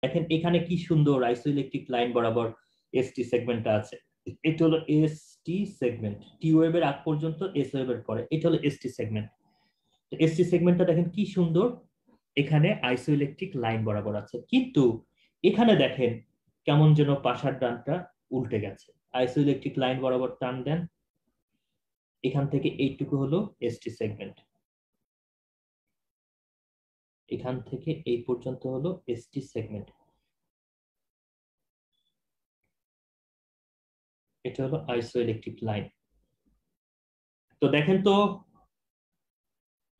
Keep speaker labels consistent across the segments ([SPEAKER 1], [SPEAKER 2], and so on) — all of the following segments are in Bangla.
[SPEAKER 1] দেখেন এখানে কি সুন্দর আইসোইলেকট্রিক লাইন বরাবর এসটি সেগমেন্টটা আছে। এটা হলো এসটি সেগমেন্ট, টি ওয়েভের আগ পর্যন্ত এস ওয়েভের পরে এটা হলো এসটি সেগমেন্ট। এসটি সেগমেন্টটা দেখেন কি সুন্দর, এখানে আইসোইলেকট্রিক লাইন বরাবর আছে, কিন্তু এখানে দেখেন কেমন যেন পাশার ডানটা উল্টে গেছে। আইসোইলেকট্রিক লাইন বরাবর টান দেন, এখান থেকে এইটুকু হলো এসটি সেগমেন্ট, এখান থেকে এই পর্যন্ত হলো এসটি সেগমেন্ট, এটা হলো আইসোইলেকট্রিক লাইন। তো দেখেন তো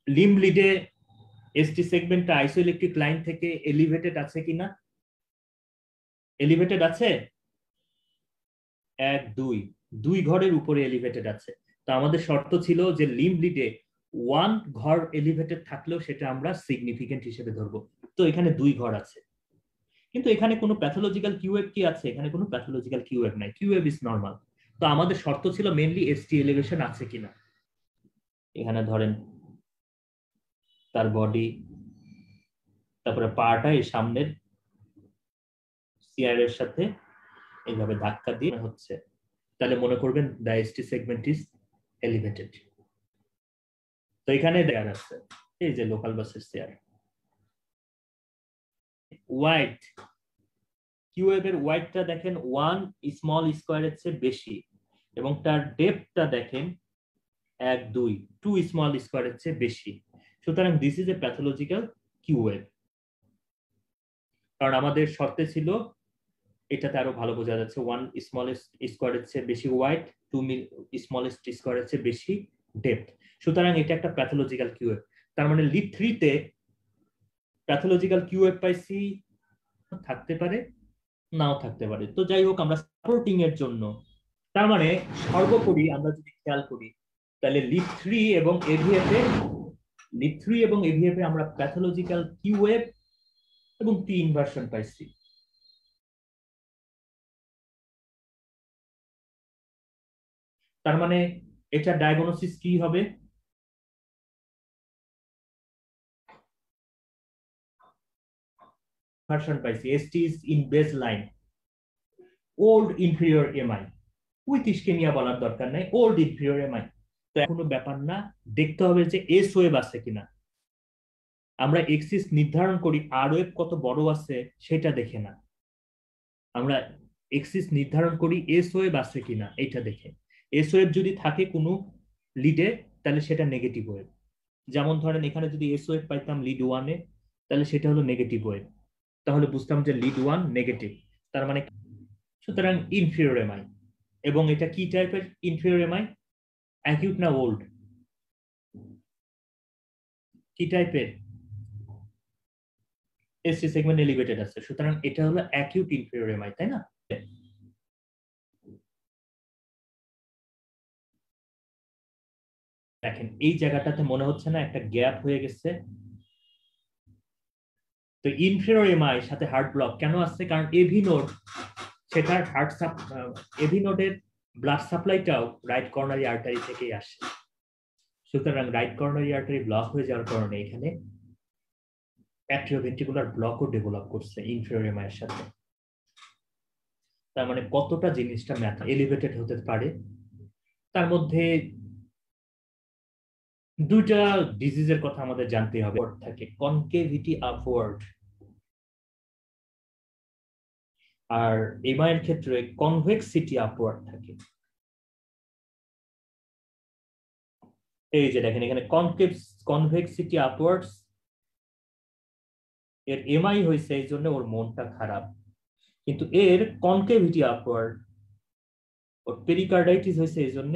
[SPEAKER 1] লিম্ব লিডে এসটি সেগমেন্টটা আইসোইলেকট্রিক লাইন থেকে এলিভেটেড আছে কিনা? এলিভেটেড আছে, এক দুই, দুই ঘরের উপরে এলিভেটেড আছে। তো আমাদের শর্ত ছিল যে লিম্ব লিডে ওয়ান ঘর এলিভেটেড থাকলেও সেটা আমরা সিগনিফিকেন্ট হিসেবে ধরবো। তো এখানে দুই ঘর আছে, কিন্তু এখানে কোনো প্যাথোলজিক্যাল কিউএফ কি আছে? এখানে কোনো প্যাথোলজিক্যাল কিউএফ নাই, কিউএফ ইজ নরমাল। তো আমাদের শর্ত ছিল মেইনলি এসটি এলিভেশন আছে কিনা। এখানে ধরেন তার বডি, তারপরে পাটা এই সামনের সিআর এর সাথে এইভাবে ধাক্কা দিয়ে হচ্ছে, তাহলে মনে করবেন the ST segment is elevated. তো এখানে দেয়ার আছে এই যে লোকাল বাসের চেয়ার ওয়াইড, কিউএফ এর ওয়াইডটা দেখেন ওয়ান স্মল স্কোয়ারের চেয়ে বেশি, এবং তার ডেপথটা দেখেন এক দুই, টু স্মল স্কোয়ারের চেয়ে বেশি। সুতরাং this is a pathological QF. কারণ আমাদের শর্তে ছিল, এটাতে আরো ভালো বোঝা যাচ্ছে, ওয়ান স্মলেস্ট স্কোয়ারের চেয়ে বেশি ওয়াইড, টু স্মলেস্ট স্কোয়ারের চেয়ে বেশি ডেপথ। সুতরাং এটা একটা প্যাথোলজিক্যাল কিউএফ। তার মানে লিড 3 তে প্যাথোলজিক্যাল কিউএফ পাইছি, থাকতে পারে নাও থাকতে পারে। তো যাই হোক, আমরা সাপোর্টিং এর জন্য, তার মানে সর্বোপরি আমরা যদি খেয়াল করি, তাহলে লিড 3 এবং এভিএফ এ, লিড 3 এবং এভিএফ এ আমরা প্যাথোলজিক্যাল কিউএফ এবং টি ইনভার্সন পাইছি। তার মানে এটা ডায়াগনোসিস কি হবে? ভার্সন পাইছি, ST is in base line old inferior MI, with ischaemia বলার দরকার নাই, ওল্ড ইনফিরিয়র এমআই। তো এখনো ব্যাপার না, দেখতে হবে যে এস ওয়েভ আছে কিনা। আমরা এক্সিস নির্ধারণ করি আর ওয়েভ কত বড় আছে সেটা দেখে না, আমরা এক্সিস নির্ধারণ করি এস ওয়েভ আছে কিনা এটা দেখে। এস ওয়েভ যদি থাকে কোনো লিডে, তাহলে সেটা নেগেটিভ ওয়েভ। যেমন ধরেন এখানে যদি এস ওয়েভ পাইতাম লিড ওয়ানে, তাহলে সেটা হলো নেগেটিভ ওয়েভ, তাহলে বুঝতাম যে লিড ওয়ান নেগেটিভ। তার মানে সুতরাং ইনফিরিয়র এমআই। এবং এটা কি টাইপের ইনফিরিয়র এমআই? অ্যাকিউট না ওল্ড? কি টাইপের? এসটি সেগমেন্ট এলিভেটেড আছে, সুতরাং এটা হলো অ্যাকিউট ইনফিরিয়র এমআই, তাই না? দেখেন এই জায়গাটাতে মনে হচ্ছে না একটা গ্যাপ হয়ে গেছে? তো ইনফিরিয়র এমআই সাথে হার্ট ব্লক কেন আসছে? কারণ এভি নোড, সেটার এভি নোডের ব্লাড সাপ্লাইটাও রাইট কর্নারি আর্টারি থেকেই আসে। সুতরাং রাইট কর্নারি আর্টারি ব্লক হয়ে যাওয়ার কারণে এখানে অ্যাট্রিওভেন্ট্রিকুলার ব্লকও ডেভেলপ করছে ইনফিরিয়র এমআই এর সাথে। তার মানে কতটা জিনিসটা এলিভেটেড হতে পারে। তার মধ্যে দুইটা ডিজিজের কথা আমাদের জানতে হবে, থাকে কনকেভিটি আপওয়ার্ড, আর এমআই এর ক্ষেত্রে কনভেক্সিটি আপওয়ার্ড থাকে। এই যে দেখেন এখানে কনভেক্সিটি আপওয়ার্ডস, এর এমআই হয়েছে এই জন্য ওর মনটা খারাপ, কিন্তু এর কনকেভিটি আপওয়ার্ড, ওর পেরিকার্ডাইটিস হয়েছে এই জন্য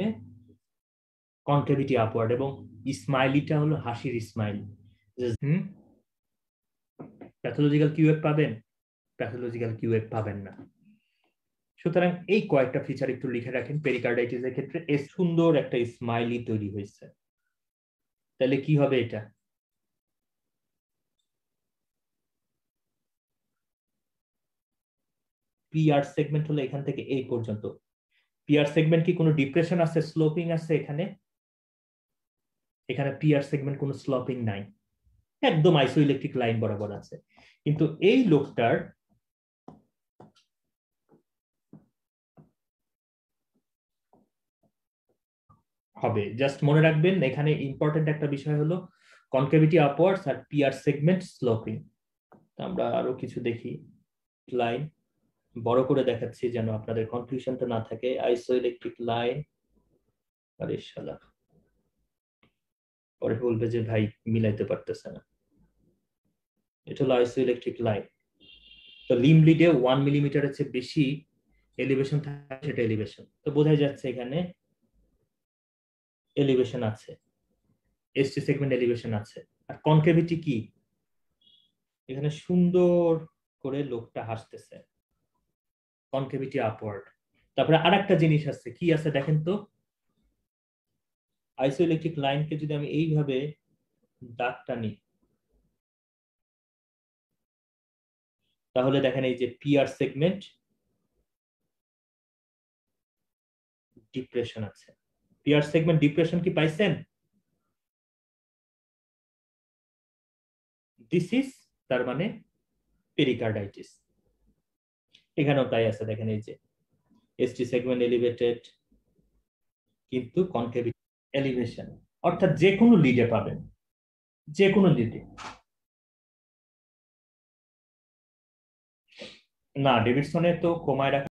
[SPEAKER 1] কনকেভিটি আপওয়ার্ড, এবং স্মাইলিটা হলো হাসির স্মাইল। প্যাথোলজিক্যাল কিউএফ পাবেন? প্যাথোলজিক্যাল কিউএফ পাবেন না। সুতরাং এই কয়েকটা ফিচার একটু লিখে রাখেন। পেরিকার্ডাইটিসের ক্ষেত্রে এই সুন্দর একটা স্মাইলি তৈরি হয়েছে, তাহলে কি হবে? এটা পিআর সেগমেন্ট হলো এখান থেকে এই পর্যন্ত। পিআর সেগমেন্ট কি কোনো ডিপ্রেশন আছে, স্লোপিং আছে? এখানে এখানে পিআর সেগমেন্ট কোনো স্লোপিং নাই, একদম আইসোইলেকট্রিক লাইন বরাবর আছে। কিন্তু এই লোকটার হবে। জাস্ট মনে রাখবেন এখানে ইম্পর্টেন্ট একটা বিষয় হলো কনকেভিটি আপওয়ার্ডস আর পিআর সেগমেন্ট স্লোপিং। আমরা আরো কিছু দেখি লাইন বড় করে দেখাচ্ছি যেন আপনাদের কনফিউশনটা না থাকে। আইসোইলেকট্রিক লাইন, আরে শালা পরে বলবে যে ভাই মিলাইতে পারতেছে না। এটা হলো আইসোইলেকট্রিক লাইন। তো লিম লিডে 1 মিলিমিটারের চেয়ে বেশি এলিভেশন থাকে, সেটা এলিভেশন। তো বোঝাই যাচ্ছে এখানে এলিভেশন আছে, এসটি সেগমেন্ট এলিভেশন আছে। আর কনকেভিটি কি, এখানে সুন্দর করে লোকটা হাসতেছে, কনকেভিটি আপওয়ার্ড। তারপরে আরেকটা জিনিস আছে, কি আছে দেখেন তো, আইসোইলেকট্রিক লাইনকে যদি আমি এইভাবে দাগ টানি তাহলে দেখেন এই যে পিআর সেগমেন্ট ডিপ্রেশন আছে। পিআর সেগমেন্ট ডিপ্রেশন কি পাইছেন? দিস ইজ, তার মানে পেরিকার্ডাইটিস। এখানেও তাই আছে, দেখেন এই যে এসটি সেগমেন্ট এলিভেটেড কিন্তু কনকেভিটি এলিভেশন, অর্থাৎ যে কোনো লিডে পাবেন, যে কোনো লিডে। না, ডেভিডসনে তো কমায় রাখা